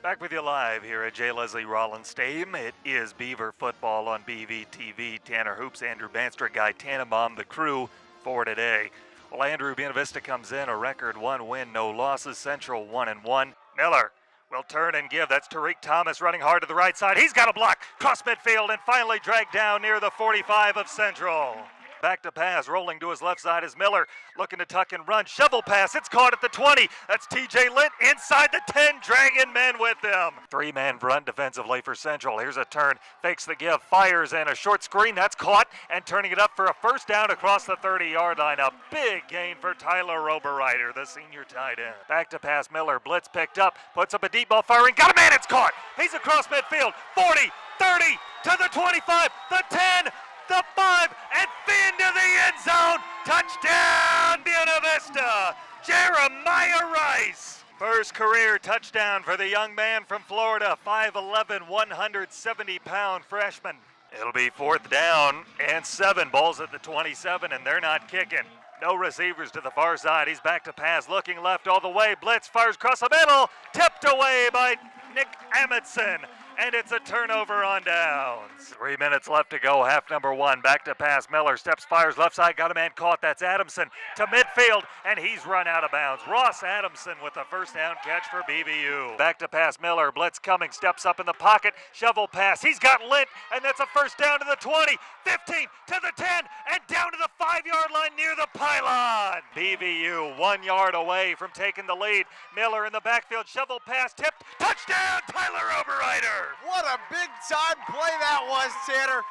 Back with you live here at J. Leslie Rollins Stadium. It is Beaver football on BVTV. Tanner Hoops, Andrew Banster, Guy Tannenbaum, the crew for today. Well, Andrew, Buena Vista comes in a record 1 win, no losses. Central 1-1. Miller will turn and give. That's Tariq Thomas running hard to the right side. He's got a block. Cross midfield and finally dragged down near the 45 of Central. Back to pass, rolling to his left side is Miller, looking to tuck and run. Shovel pass, it's caught at the 20. That's TJ Litt inside the 10, dragging men with him. Three-man front defensively for Central. Here's a turn, fakes the give, fires, and a short screen. That's caught, and turning it up for a first down across the 30-yard line. A big gain for Tyler Oberreiter, the senior tight end. Back to pass, Miller, blitz picked up, puts up a deep ball firing. Got a man, it's caught. He's across midfield, 40, 30, to the 25, the 10, the 5, and into the end zone. Touchdown, Buena Vista. Jeremiah Rice. First career touchdown for the young man from Florida, 5'11", 170-pound freshman. It'll be fourth down and 7. Balls at the 27, and they're not kicking. No receivers to the far side. He's back to pass, looking left all the way. Blitz fires across the middle, tipped away by Nick Amundsen. And it's a turnover on downs. 3 minutes left to go, half number 1. Back to pass, Miller steps, fires left side, got a man caught. That's Adamson to midfield, and he's run out of bounds. Ross Adamson with a first down catch for BVU. Back to pass, Miller, blitz coming, steps up in the pocket, shovel pass. He's got Lint, and that's a first down to the 20, 15, to the 10, and down to the 5-yard line near the pylon. BVU 1 yard away from taking the lead. Miller in the backfield, shovel pass, tipped, touchdown, Tyler Oberreiter. What a big-time play that was, Tanner.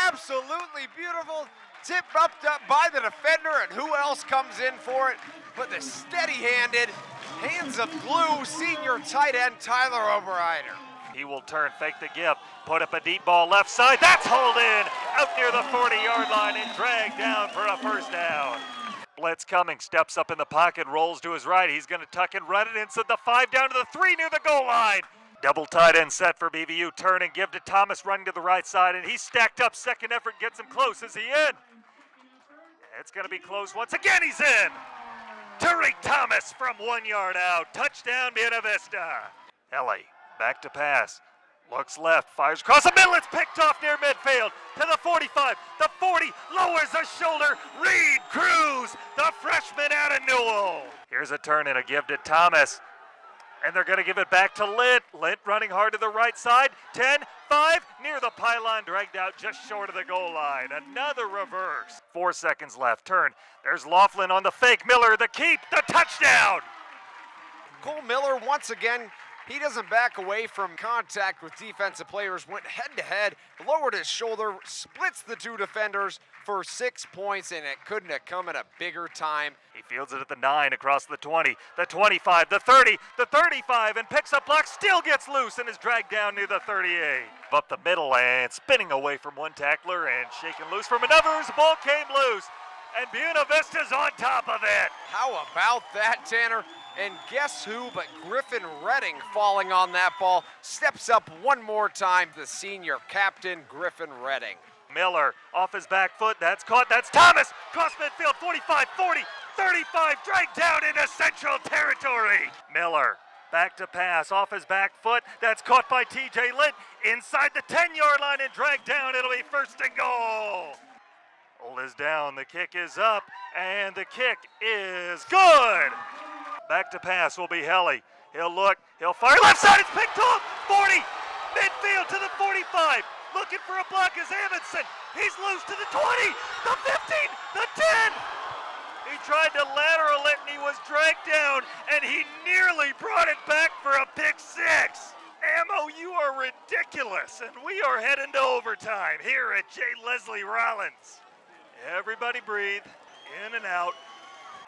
Absolutely beautiful. Tipped up by the defender, and who else comes in for it but the steady-handed, hands of glue senior tight end Tyler Oberreiter. He will turn, fake the give, put up a deep ball left side. That's hauled in out near the 40-yard line and dragged down for a first down. Blitz coming, steps up in the pocket, rolls to his right. He's going to tuck and run it inside the 5, down to the 3 near the goal line. Double tight end set for BVU. Turn and give to Thomas, running to the right side, and he's stacked up. Second effort gets him close. Is he in? It's going to be close once again. He's in. Tariq Thomas from 1 yard out. Touchdown, Buena Vista. Ellie back to pass. Looks left, fires across the middle. It's picked off near midfield to the 45. The 40 lowers a shoulder. Reed Cruz, the freshman out of Newell. Here's a turn and a give to Thomas. And they're going to give it back to Lint. Lint running hard to the right side. 10, 5, near the pylon, dragged out just short of the goal line. Another reverse. 4 seconds left. Turn. There's Laughlin on the fake. Miller, the keep, the touchdown. Cole Miller, once again, he doesn't back away from contact with defensive players. Went head-to-head, lowered his shoulder, splits the 2 defenders for 6 points, and it couldn't have come at a bigger time. He fields it at the 9, across the 20, the 25, the 30, the 35, and picks up block, still gets loose, and is dragged down near the 38. Up the middle and spinning away from one tackler and shaken loose from another as the ball came loose. And Buena Vista's on top of it. How about that, Tanner? And guess who but Griffin Redding falling on that ball. Steps up one more time, the senior captain, Griffin Redding. Miller off his back foot, that's caught, that's Thomas, cross midfield, 45, 40, 35, dragged down into Central territory. Miller back to pass, off his back foot, that's caught by TJ Litt, inside the 10-yard line and dragged down. It'll be first and goal. Hold is down, the kick is up, and the kick is good. Back to pass will be Helly. He'll look, he'll fire left side, it's picked off, 40, midfield to the 45. Looking for a block is Amundsen. He's loose to the 20, the 15, the 10. He tried to lateral it and he was dragged down, and he nearly brought it back for a pick 6. Ammo, you are ridiculous, and we are heading to overtime here at J. Leslie Rollins. Everybody breathe, in and out.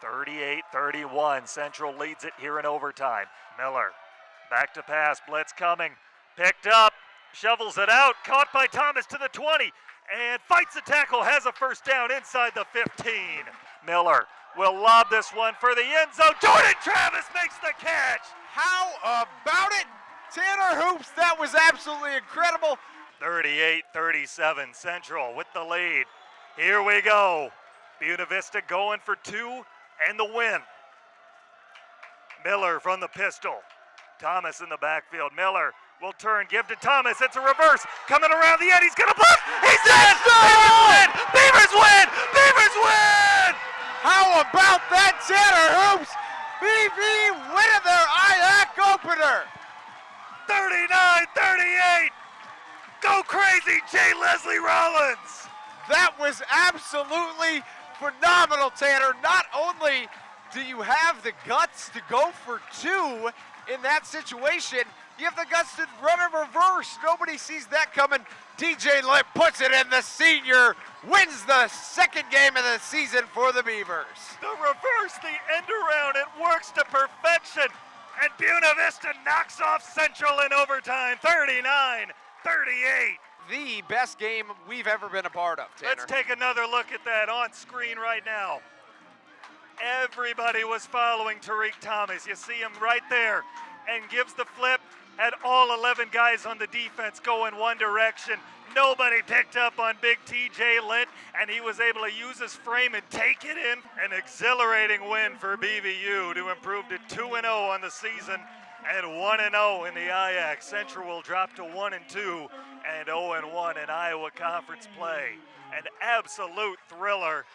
38-31, Central leads it here in overtime. Miller, back to pass, blitz coming, picked up, shovels it out, caught by Thomas to the 20, and fights the tackle, has a first down inside the 15. Miller will lob this one for the end zone. Jordan Travis makes the catch. How about it? Tanner Hoops, that was absolutely incredible. 38-37, Central with the lead. Here we go. Buena Vista going for 2 and the win. Miller from the pistol. Thomas in the backfield. Miller will turn, give to Thomas. It's a reverse. Coming around the end. He's going to block. He's in. Beavers win. Beavers win. Beavers win. How about that, Tanner Hoops? BV winning their IAC opener. 39-38. Go crazy, J. Leslie Rollins. That was absolutely phenomenal, Tanner. Not only do you have the guts to go for two in that situation, you have the guts to run a reverse. Nobody sees that coming. DJ Litt puts it in. The senior wins the second game of the season for the Beavers. The reverse, the end around, it works to perfection. And Buena Vista knocks off Central in overtime, 39-38. The best game we've ever been a part of, Tanner. Let's take another look at that on screen right now. Everybody was following Tariq Thomas. You see him right there, and gives the flip. Had all 11 guys on the defense go in one direction. Nobody picked up on big TJ Litt, and he was able to use his frame and take it in. An exhilarating win for BVU to improve to 2-0 on the season and 1-0 in the IAC. Central will drop to 1-2 and 0-1 in Iowa Conference play. An absolute thriller.